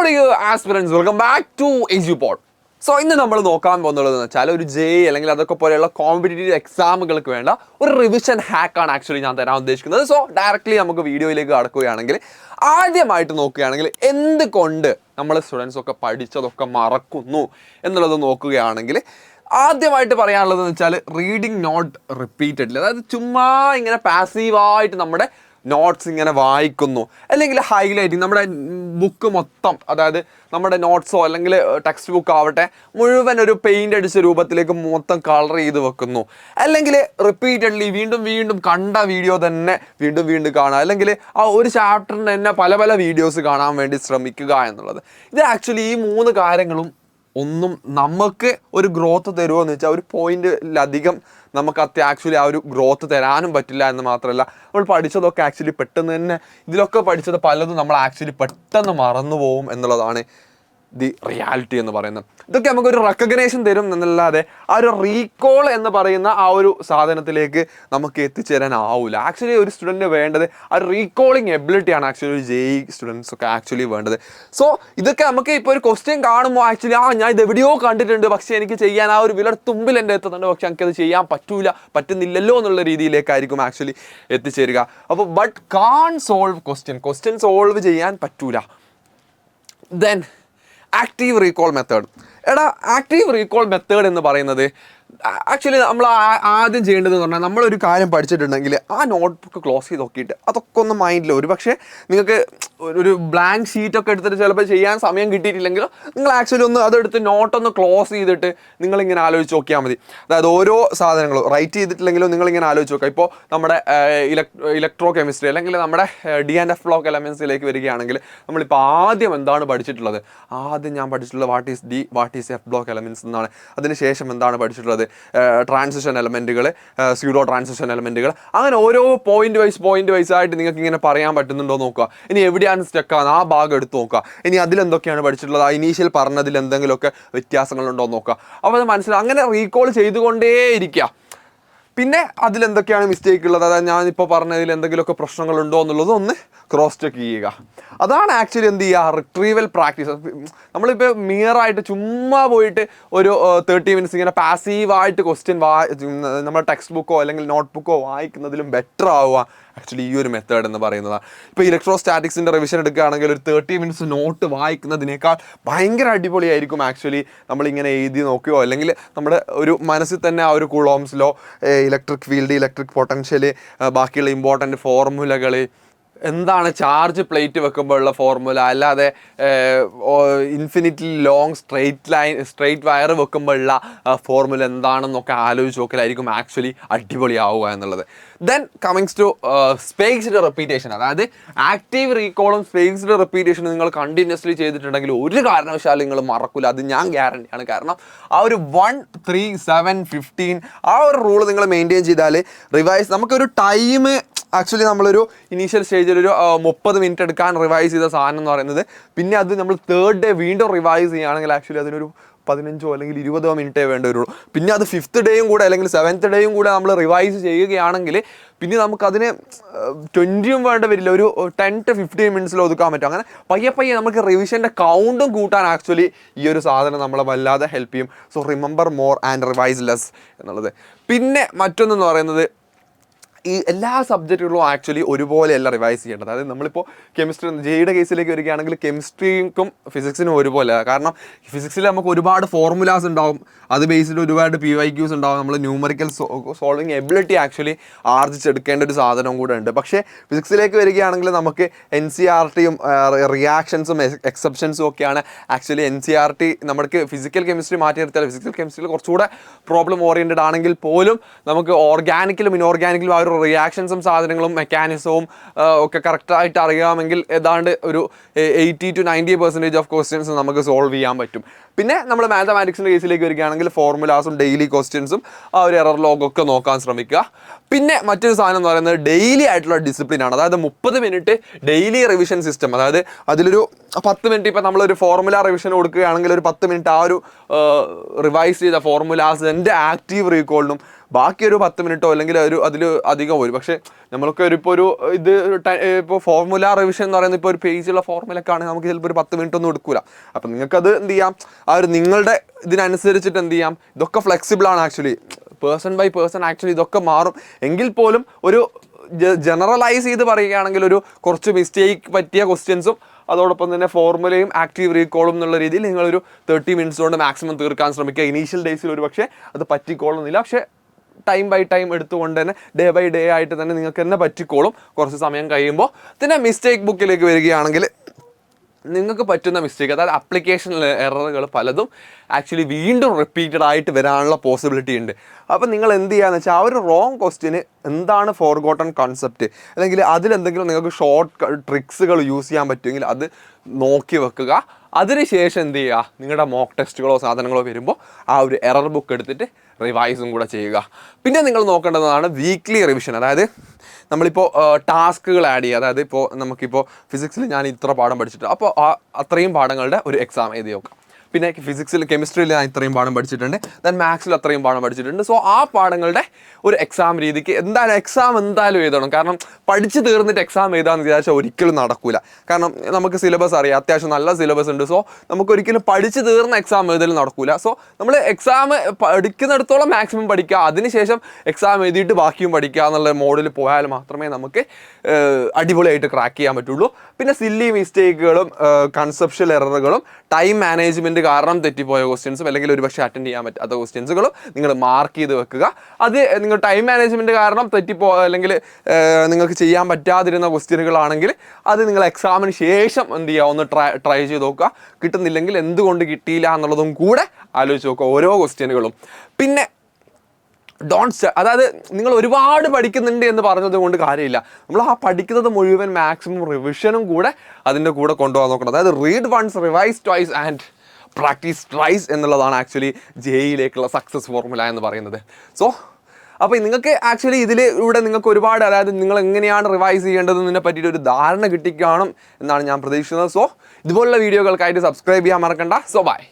dear aspirants, welcome back to EasyPod. So ഇന്ന് നമ്മൾ നോക്കാൻ പോകുന്നുള്ളതെന്ന് വെച്ചാൽ ഒരു JEE അല്ലെങ്കിൽ അതൊക്കെ പോലെയുള്ള കോമ്പറ്റേറ്റീവ് എക്സാമുകൾക്ക് വേണ്ട ഒരു റിവിഷൻ ഹാക്കാണ് ആക്ച്വലി ഞാൻ തരാൻ ഉദ്ദേശിക്കുന്നത്. സോ ഡയറക്റ്റ്ലി നമുക്ക് വീഡിയോയിലേക്ക് കടക്കുകയാണെങ്കിൽ ആദ്യമായിട്ട് നോക്കുകയാണെങ്കിൽ എന്തുകൊണ്ട് നമ്മൾ സ്റ്റുഡൻസ് ഒക്കെ പഠിച്ചതൊക്കെ മറക്കുന്നു എന്നുള്ളത് നോക്കുകയാണെങ്കിൽ ആദ്യമായിട്ട് പറയാനുള്ളതെന്ന് വെച്ചാൽ റീഡിങ് നോട്ട് റിപ്പീറ്റഡ്ലി, അതായത് ചുമ്മാ ഇങ്ങനെ പാസീവായിട്ട് നമ്മുടെ നോട്ട്സ് ഇങ്ങനെ വായിക്കുന്നു, അല്ലെങ്കിൽ ഹൈലൈറ്റിങ് നമ്മുടെ ബുക്ക് മൊത്തം, അതായത് നമ്മുടെ നോട്ട്സോ അല്ലെങ്കിൽ ടെക്സ്റ്റ് ബുക്ക് ആവട്ടെ മുഴുവൻ ഒരു പെയിൻ്റ് അടിച്ച രൂപത്തിലേക്ക് മൊത്തം കളർ ചെയ്ത് വെക്കുന്നു, അല്ലെങ്കിൽ റിപ്പീറ്റഡ്ലി വീണ്ടും വീണ്ടും കണ്ട വീഡിയോ തന്നെ വീണ്ടും വീണ്ടും കാണുക, അല്ലെങ്കിൽ ആ ഒരു ചാപ്റ്ററിന് തന്നെ പല പല വീഡിയോസ് കാണാൻ വേണ്ടി ശ്രമിക്കുക എന്നുള്ളത്. ഇത് ആക്ച്വലി ഈ മൂന്ന് കാര്യങ്ങളും ഒന്നും നമുക്ക് ഒരു ഗ്രോത്ത് തരുമോ എന്ന് വെച്ചാൽ ഒരു പോയിന്റിലധികം നമുക്ക് ആക്ച്വലി ആ ഒരു ഗ്രോത്ത് തരാനും പറ്റില്ല എന്ന് മാത്രമല്ല, നമ്മൾ പഠിച്ചതൊക്കെ ആക്ച്വലി പെട്ടെന്ന് തന്നെ ഇതിലൊക്കെ പഠിച്ചത് പലതും നമ്മൾ ആക്ച്വലി പെട്ടെന്ന് മറന്നു പോകും എന്നുള്ളതാണ് ദി റിയാലിറ്റി എന്ന് പറയുന്നത്. ഇതൊക്കെ നമുക്കൊരു റെക്കഗ്നേഷൻ തരും എന്നല്ലാതെ ആ ഒരു റീകോൾ എന്ന് പറയുന്ന ആ ഒരു സാധനത്തിലേക്ക് നമുക്ക് എത്തിച്ചേരാനാവില്ല. ആക്ച്വലി ഒരു സ്റ്റുഡൻറ്റിന് വേണ്ടത് ആ ഒരു റീകോളിങ് എബിലിറ്റിയാണ് ആക്ച്വലി ഒരു JEE സ്റ്റുഡൻസ് ഒക്കെ ആക്ച്വലി വേണ്ടത്. സോ ഇതൊക്കെ നമുക്ക് ഇപ്പോൾ ഒരു ക്വസ്റ്റ്യൻ കാണുമ്പോൾ ആക്ച്വലി ഞാൻ ഇത് എവിടെയോ കണ്ടിട്ടുണ്ട്, പക്ഷേ എനിക്ക് ചെയ്യാൻ ആ ഒരു വിലയുടെ തുമ്പിൽ എൻ്റെ എത്തുന്നുണ്ട്, പക്ഷെ എനിക്കത് ചെയ്യാൻ പറ്റുന്നില്ലല്ലോ എന്നുള്ള രീതിയിലേക്കായിരിക്കും ആക്ച്വലി എത്തിച്ചേരുക. അപ്പോൾ but can solve question solve ചെയ്യാൻ പറ്റൂല. Then active recall method. Active recall method എന്ന് പറയുന്നത് ആക്ച്വലി നമ്മൾ ആദ്യം ചെയ്യേണ്ടതെന്ന് പറഞ്ഞാൽ നമ്മളൊരു കാര്യം പഠിച്ചിട്ടുണ്ടെങ്കിൽ ആ നോട്ട് ബുക്ക് ക്ലോസ് ചെയ്ത് നോക്കിയിട്ട് അതൊക്കെ ഒന്ന് മൈൻഡിൽ, ഒരു പക്ഷേ നിങ്ങൾക്ക് ഒരു ബ്ലാങ്ക് ഷീറ്റൊക്കെ എടുത്തിട്ട് ചിലപ്പോൾ ചെയ്യാൻ സമയം കിട്ടിയിട്ടില്ലെങ്കിൽ നിങ്ങൾ ആക്ച്വലി ഒന്ന് അതെടുത്ത് നോട്ടൊന്ന് ക്ലോസ് ചെയ്തിട്ട് നിങ്ങളിങ്ങനെ ആലോചിച്ച് നോക്കിയാൽ മതി. അതായത് ഓരോ സാധനങ്ങളും റൈറ്റ് ചെയ്തിട്ടില്ലെങ്കിലും നിങ്ങളിങ്ങനെ ആലോചിച്ച് നോക്കുക. ഇപ്പോൾ നമ്മുടെ ഇലക്ട്രോ കെമിസ്ട്രി അല്ലെങ്കിൽ നമ്മുടെ D&F ബ്ലോക്ക് എലമെൻസിലേക്ക് വരികയാണെങ്കിൽ നമ്മളിപ്പോൾ ആദ്യം എന്താണ് പഠിച്ചിട്ടുള്ളത്? ആദ്യം ഞാൻ പഠിച്ചിട്ടുള്ളത് what is F block elements എന്നാണ്. അതിനുശേഷം എന്താണ് പഠിച്ചിട്ടുള്ളത്? ട്രാൻസിഷൻ എലമെൻറ്റുകൾ, സ്യൂഡോ ട്രാൻസിഷൻ എലമെൻറ്റുകൾ, അങ്ങനെ ഓരോ പോയിന്റ് വൈസ് ആയിട്ട് നിങ്ങൾക്ക് ഇങ്ങനെ പറയാൻ പറ്റുന്നുണ്ടോ നോക്കുക. ഇനി എവിടെയാണ് സ്റ്റക്കാണ് ആ ഭാഗം എടുത്ത് നോക്കുക. ഇനി അതിലെന്തൊക്കെയാണ് പഠിച്ചിട്ടുള്ളത്, ആ ഇനീഷ്യൽ പറഞ്ഞതിൽ എന്തെങ്കിലുമൊക്കെ വ്യത്യാസങ്ങളുണ്ടോ നോക്കുക. അപ്പോൾ അത് മനസ്സിലാവും. അങ്ങനെ റീകോൾ ചെയ്തുകൊണ്ടേയിരിക്കുക. പിന്നെ അതിലെന്തൊക്കെയാണ് മിസ്റ്റേക്ക് ഉള്ളത്, അതായത് ഞാനിപ്പോൾ പറഞ്ഞതിൽ എന്തെങ്കിലുമൊക്കെ പ്രശ്നങ്ങളുണ്ടോ എന്നുള്ളത് ഒന്ന് ക്രോസ് ചെക്ക് ചെയ്യുക. അതാണ് ആക്ച്വലി എന്ത് ചെയ്യുക, റിട്രീവൽ പ്രാക്ടീസ്. നമ്മളിപ്പോൾ മിയറായിട്ട് ചുമ്മാ പോയിട്ട് ഒരു 30 മിനിറ്റ്സ് ഇങ്ങനെ പാസീവായിട്ട് ക്വസ്റ്റ്യൻ നമ്മുടെ ടെക്സ്റ്റ് ബുക്കോ അല്ലെങ്കിൽ നോട്ട് ബുക്കോ വായിക്കുന്നതിലും ബെറ്റർ ആവുക ആക്ച്വലി ഈ ഒരു മെത്തേഡ് എന്ന് പറയുന്നതാണ്. ഇപ്പോൾ ഇലക്ട്രോസ്റ്റാറ്റിക്സിൻ്റെ റിവിഷൻ എടുക്കുകയാണെങ്കിൽ ഒരു 30 മിനിറ്റ്സ് നോട്ട് വായിക്കുന്നതിനേക്കാൾ ഭയങ്കര അടിപൊളിയായിരിക്കും ആക്ച്വലി നമ്മളിങ്ങനെ എഴുതി നോക്കുകയോ അല്ലെങ്കിൽ നമ്മുടെ ഒരു മനസ്സിൽ തന്നെ ആ ഒരു Coulomb's law, electric field, electric potential, ബാക്കിയുള്ള ഇമ്പോർട്ടൻറ്റ് ഫോർമുലകൾ, എന്താണ് ചാർജ് പ്ലേറ്റ് വെക്കുമ്പോൾ ഉള്ള ഫോർമുല, അല്ലാതെ ഇൻഫിനിറ്റ്ലി ലോങ് സ്ട്രെയിറ്റ് വയർ വെക്കുമ്പോഴുള്ള ഫോർമുല എന്താണെന്നൊക്കെ ആലോചിച്ച് നോക്കലായിരിക്കും ആക്ച്വലി അടിപൊളിയാവുക എന്നുള്ളത്. Then comings to spaced repetition. അതായത് ആക്റ്റീവ് റീകോളും സ്പേസ്ഡ് റെപ്പീറ്റേഷനും നിങ്ങൾ കണ്ടിന്യൂസ്ലി ചെയ്തിട്ടുണ്ടെങ്കിൽ ഒരു കാരണവശാലും നിങ്ങൾ മറക്കില്ല, അത് ഞാൻ ഗ്യാരണ്ടിയാണ്. കാരണം ആ ഒരു 1 3 7 15 ആ ഒരു റൂൾ നിങ്ങൾ മെയിൻറ്റെയിൻ ചെയ്താൽ റിവൈസ് നമുക്കൊരു ടൈം ആക്ച്വലി നമ്മളൊരു ഇനീഷ്യൽ സ്റ്റേജിൽ ഒരു 30 മിനിറ്റ് എടുക്കാൻ റിവൈസ് ചെയ്ത സാധനം എന്ന് പറയുന്നത് പിന്നെ അത് നമ്മൾ 3rd ഡേ വീണ്ടും റിവൈസ് ചെയ്യുകയാണെങ്കിൽ ആക്ച്വലി അതിനൊരു 15 അല്ലെങ്കിൽ 20 മിനിറ്റേ വേണ്ട വരുള്ളൂ. പിന്നെ അത് 5th ഡേയും കൂടെ അല്ലെങ്കിൽ 7th ഡേയും കൂടെ നമ്മൾ റിവൈസ് ചെയ്യുകയാണെങ്കിൽ പിന്നെ നമുക്കതിന് 20 വേണ്ട വരില്ല, ഒരു 10 to 15 മിനിറ്റ്സിൽ ഒതുക്കാൻ പറ്റും. അങ്ങനെ പയ്യെ നമുക്ക് റിവിഷൻ്റെ കൗണ്ടും കൂട്ടാൻ ആക്ച്വലി ഈ ഒരു സാധനം നമ്മളെ വല്ലാതെ ഹെൽപ്പ് ചെയ്യും. So remember more and revise less എന്നുള്ളത്. പിന്നെ മറ്റൊന്നെന്ന് പറയുന്നത് ഈ എല്ലാ സബ്ജക്റ്റുകളും ആക്ച്വലി ഒരുപോലെയല്ല റിവൈസ് ചെയ്യേണ്ടത്. അതായത് നമ്മളിപ്പോൾ കെമിസ്ട്രി JEEയുടെ കേസിലേക്ക് വരികയാണെങ്കിൽ കെമിസ്ട്രിക്കും ഫിസിക്സിനും ഒരുപോലെ. കാരണം ഫിസിക്സിൽ നമുക്ക് ഒരുപാട് ഫോർമുലാസ് ഉണ്ടാവും, അത് ബേസ്ഡ് ഒരുപാട് PYQs ഉണ്ടാവും, നമ്മൾ ന്യൂമറിക്കൽ സോൾവിങ് എബിലിറ്റി ആക്ച്വലി ആർജിച്ചെടുക്കേണ്ട ഒരു സാധനവും കൂടെ ഉണ്ട്. പക്ഷേ ഫിസിക്സിലേക്ക് വരികയാണെങ്കിൽ നമുക്ക് NCERTയും റിയാക്ഷൻസും എക്സെപ്ഷൻസും ഒക്കെയാണ് ആക്ച്വലി. NCERT നമുക്ക് ഫിസിക്കൽ കെമിസ്ട്രി മാറ്റിയെടുത്താൽ ഫിസിക്കൽ കെമിസ്ട്രിയിൽ കുറച്ചുകൂടെ പ്രോബ്ലം ഓറിയൻറ്റഡ് ആണെങ്കിൽ പോലും നമുക്ക് ഓർഗാനിക്കലും ഇനോർഗാനിക്കലും ആ ഒരു റിയാക്ഷൻസും സാധനങ്ങളും മെക്കാനിസവും ഒക്കെ കറക്റ്റായിട്ട് അറിയാമെങ്കിൽ ഏതാണ്ട് ഒരു 80 to 90% ഓഫ് ക്വസ്റ്റ്യൻസ് നമുക്ക് സോൾവ് ചെയ്യാൻ പറ്റും. പിന്നെ നമ്മൾ മാത്തമാറ്റിക്സിൻ്റെ കേസിലേക്ക് വരികയാണെങ്കിൽ ഫോർമുലാസും ഡെയിലി ക്വസ്റ്റ്യൻസും ആ ഒരു എറർ ലോഗൊക്കെ നോക്കാൻ ശ്രമിക്കുക. പിന്നെ മറ്റൊരു സാധനം എന്ന് പറയുന്നത് ഡെയിലി ആയിട്ടുള്ള ഡിസിപ്ലിനാണ്. അതായത് 30 മിനിറ്റ് ഡെയിലി റിവിഷൻ സിസ്റ്റം. അതായത് അതിലൊരു 10 മിനിറ്റ് ഇപ്പോൾ നമ്മളൊരു ഫോർമുല റിവിഷൻ കൊടുക്കുകയാണെങ്കിൽ ഒരു 10 മിനിറ്റ് ആ ഒരു റിവൈസ് ചെയ്ത ഫോർമുലാസിൻ്റെ ആക്റ്റീവ് റീകോളിനും ബാക്കി ഒരു 10 മിനിറ്റോ അല്ലെങ്കിൽ അതിൽ അധികം വരും. പക്ഷേ നമ്മൾക്ക് ഇപ്പോൾ ഫോർമുല റിവിഷൻ എന്ന് പറയുന്നത് ഇപ്പോൾ ഒരു പേജുള്ള ഫോർമുലൊക്കെ ആണെങ്കിൽ നമുക്ക് ചിലപ്പോൾ ഒരു 10 മിനിറ്റ് ഒന്നും എടുക്കില്ല. അപ്പം നിങ്ങൾക്കത് എന്ത് ചെയ്യാം, നിങ്ങളുടെ ഇതിനനുസരിച്ചിട്ട് എന്ത് ചെയ്യാം, ഇതൊക്കെ ഫ്ലെക്സിബിൾ ആണ് actually, person by person actually ഇതൊക്കെ മാറും. എങ്കിൽ പോലും ഒരു ജനറലൈസ് ചെയ്ത് പറയുകയാണെങ്കിൽ ഒരു കുറച്ച് മിസ്റ്റേക്ക് പറ്റിയ ക്വസ്റ്റ്യൻസും അതോടൊപ്പം തന്നെ ഫോർമുലയും ആക്റ്റീവ് റീകോളും എന്നുള്ള രീതിയിൽ നിങ്ങളൊരു 30 മിനിറ്റ്സ് കൊണ്ട് മാക്സിമം തീർക്കാൻ ശ്രമിക്കുക. ഇനീഷ്യൽ ഡേയ്സിൽ ഒരു പക്ഷേ അത് പറ്റിക്കോളുന്നില്ല, പക്ഷേ ടൈം ബൈ ടൈം എടുത്തുകൊണ്ട് തന്നെ ഡേ ബൈ ഡേ ആയിട്ട് തന്നെ നിങ്ങൾക്ക് തന്നെ പറ്റിക്കോളും. കുറച്ച് സമയം കഴിയുമ്പോൾ പിന്നെ മിസ്റ്റേക്ക് ബുക്കിലേക്ക് വരികയാണെങ്കിൽ നിങ്ങൾക്ക് പറ്റുന്ന മിസ്റ്റേക്ക്, അതായത് ആപ്ലിക്കേഷൻ എററുകൾ പലതും ആക്ച്വലി വീണ്ടും റിപ്പീറ്റഡ് ആയിട്ട് വരാനുള്ള പോസിബിലിറ്റി ഉണ്ട്. അപ്പോൾ നിങ്ങൾ എന്ത് ചെയ്യുകയെന്ന് വെച്ചാൽ ആ ഒരു റോങ് ക്വസ്റ്റ്യന് എന്താണ് ഫോർഗോട്ടൺ കോൺസെപ്റ്റ്, അല്ലെങ്കിൽ അതിലെന്തെങ്കിലും നിങ്ങൾക്ക് ഷോർട്ട് ട്രിക്സുകൾ യൂസ് ചെയ്യാൻ പറ്റുമെങ്കിൽ അത് നോക്കി വെക്കുക. അതിനുശേഷം എന്ത് ചെയ്യുക, നിങ്ങളുടെ മോക്ക് ടെസ്റ്റുകളോ സാധനങ്ങളോ വരുമ്പോൾ ആ ഒരു എറർ ബുക്ക് എടുത്തിട്ട് റിവൈസും കൂടെ ചെയ്യുക. പിന്നെ നിങ്ങൾ നോക്കേണ്ടതാണ് വീക്ക്ലി റിവിഷൻ. അതായത് നമ്മളിപ്പോൾ ടാസ്കുകൾ ആഡ് ചെയ്യുക. അതായത് ഇപ്പോൾ നമുക്കിപ്പോൾ ഫിസിക്സിൽ ഞാൻ ഇത്ര പാഠം പഠിച്ചിട്ട് അപ്പോൾ അത്രയും പാഠങ്ങളുടെ ഒരു എക്സാം എഴുതി നോക്കാം. പിന്നെ ഫിസിക്സിൽ കെമിസ്ട്രിയിൽ ഞാൻ ഇത്രയും പാഠം പഠിച്ചിട്ടുണ്ട്, ദെൻ മാത്സിൽ അത്രയും പാഠം പഠിച്ചിട്ടുണ്ട്. സോ ആ പാഠങ്ങളുടെ ഒരു എക്സാം രീതിക്ക് എന്തായാലും എഴുതണം. കാരണം പഠിച്ച് തീർന്നിട്ട് എക്സാം എഴുതാമെന്ന് വിചാരിച്ചാൽ ഒരിക്കലും നടക്കില്ല. കാരണം നമുക്ക് സിലബസ് അറിയാം, അത്യാവശ്യം നല്ല സിലബസ് ഉണ്ട്. സോ നമുക്കൊരിക്കലും പഠിച്ച് തീർന്ന എക്സാം എഴുതൽ നടക്കില്ല. സോ നമ്മൾ എക്സാം പഠിക്കുന്നിടത്തോളം മാക്സിമം പഠിക്കുക, അതിനുശേഷം എക്സാം എഴുതിയിട്ട് ബാക്കിയും പഠിക്കുക എന്നുള്ള മോഡിൽ പോയാൽ മാത്രമേ നമുക്ക് അടിപൊളിയായിട്ട് ക്രാക്ക് ചെയ്യാൻ പറ്റുള്ളൂ. പിന്നെ സില്ലി മിസ്റ്റേക്കുകളും കൺസെപ്ഷ്യൽ എററുകളും ടൈം മാനേജ്മെൻറ്റ് കാരണം തെറ്റിപ്പോയ ക്വസ്റ്റ്യൻസും അല്ലെങ്കിൽ ഒരു പക്ഷേ അറ്റൻഡ് ചെയ്യാൻ പറ്റാത്ത ക്വസ്റ്റ്യൻസുകളും നിങ്ങൾ മാർക്ക് ചെയ്ത് വെക്കുക. അത് നിങ്ങൾ ടൈം മാനേജ്മെൻറ്റ് കാരണം അല്ലെങ്കിൽ നിങ്ങൾക്ക് ചെയ്യാൻ പറ്റാതിരുന്ന ക്വസ്റ്റ്യനുകളാണെങ്കിൽ അത് നിങ്ങൾ എക്സാമിന് ശേഷം എന്ത് ചെയ്യുക, ഒന്ന് ട്രൈ ചെയ്ത് നോക്കുക. കിട്ടുന്നില്ലെങ്കിൽ എന്തുകൊണ്ട് കിട്ടിയില്ല എന്നുള്ളതും കൂടെ ആലോചിച്ച് നോക്കുക ഓരോ ക്വസ്റ്റ്യനുകളും. പിന്നെ അതായത് നിങ്ങൾ ഒരുപാട് പഠിക്കുന്നുണ്ട് എന്ന് പറഞ്ഞത് കൊണ്ട് കാര്യമില്ല. നമ്മൾ ആ പഠിക്കുന്നത് മുഴുവൻ മാക്സിമം റിവിഷനും കൂടെ അതിൻ്റെ കൂടെ കൊണ്ടുപോകാൻ നോക്കണം. അതായത് read once, revise twice and practice twice എന്നുള്ളതാണ് ആക്ച്വലി ജെയിലേക്കുള്ള സക്സസ് ഫോർമുല എന്ന് പറയുന്നത്. സോ അപ്പോൾ നിങ്ങൾക്ക് ആക്ച്വലി ഇതിലൂടെ നിങ്ങൾക്ക് ഒരുപാട്, അതായത് നിങ്ങൾ എങ്ങനെയാണ് റിവൈസ് ചെയ്യേണ്ടതെന്നതിനെ പറ്റിയിട്ട് ഒരു ധാരണ കിട്ടിക്കാണും എന്നാണ് ഞാൻ പ്രതീക്ഷിക്കുന്നത്. സോ ഇതുപോലുള്ള വീഡിയോകൾക്കായിട്ട് സബ്സ്ക്രൈബ് ചെയ്യാൻ മറക്കണ്ട. So by.